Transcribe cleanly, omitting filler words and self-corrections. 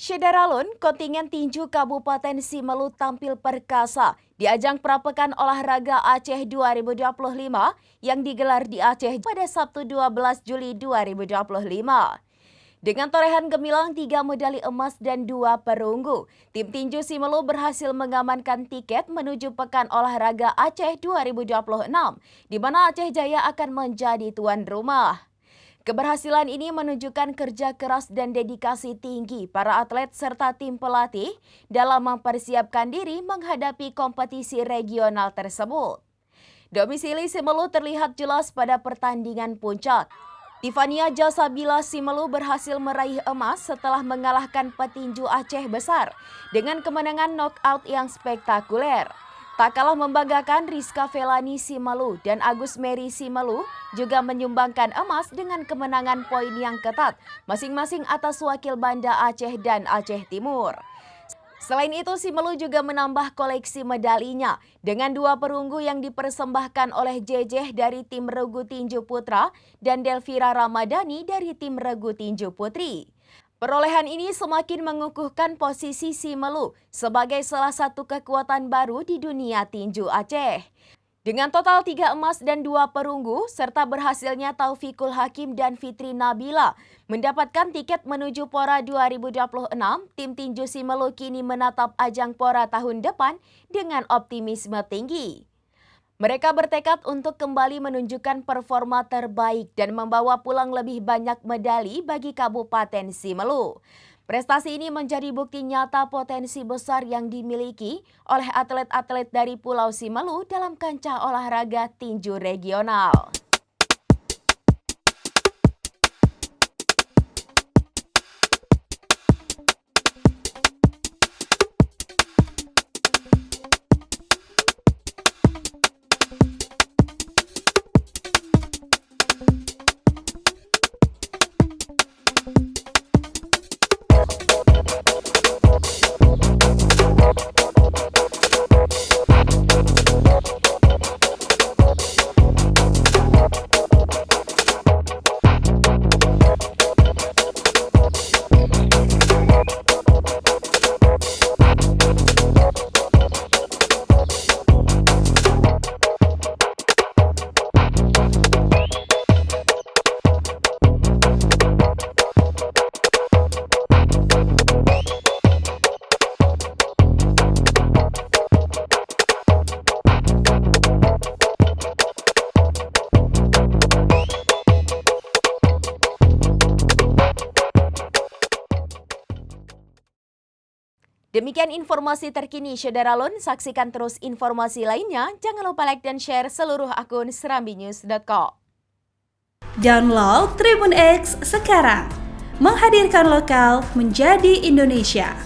Syederalun, kontingen tinju Kabupaten Simeulu tampil perkasa di ajang Prapekan Olahraga Aceh 2025 yang digelar di Aceh pada Sabtu 12 Juli 2025. Dengan torehan gemilang 3 medali emas dan 2 perunggu, tim tinju Simeulu berhasil mengamankan tiket menuju Pekan Olahraga Aceh 2026, di mana Aceh Jaya akan menjadi tuan rumah. Keberhasilan ini menunjukkan kerja keras dan dedikasi tinggi para atlet serta tim pelatih dalam mempersiapkan diri menghadapi kompetisi regional tersebut. Domisili Simeulu terlihat jelas pada pertandingan puncak. Tifania Jasabila Simeulu berhasil meraih emas setelah mengalahkan petinju Aceh Besar dengan kemenangan knockout yang spektakuler. Tak kalah membanggakan, Rizka Felani Simeulu dan Agus Meri Simeulu juga menyumbangkan emas dengan kemenangan poin yang ketat, masing-masing atas wakil Banda Aceh dan Aceh Timur. Selain itu, Simeulu juga menambah koleksi medalinya dengan 2 perunggu yang dipersembahkan oleh Jejeh dari tim regu tinju putra dan Delvira Ramadhani dari tim regu tinju putri. Perolehan ini semakin mengukuhkan posisi Simeulu sebagai salah satu kekuatan baru di dunia tinju Aceh. Dengan total 3 emas dan 2 perunggu, serta berhasilnya Taufikul Hakim dan Fitri Nabila mendapatkan tiket menuju Pora 2026, tim tinju Simeulu kini menatap ajang Pora tahun depan dengan optimisme tinggi. Mereka bertekad untuk kembali menunjukkan performa terbaik dan membawa pulang lebih banyak medali bagi Kabupaten Simeulu. Prestasi ini menjadi bukti nyata potensi besar yang dimiliki oleh atlet-atlet dari Pulau Simeulu dalam kancah olahraga tinju regional. Demikian informasi terkini Syederalun, saksikan terus informasi lainnya. Jangan lupa like dan share seluruh akun serambinews.com. Download Tribun X sekarang, menghadirkan lokal menjadi Indonesia.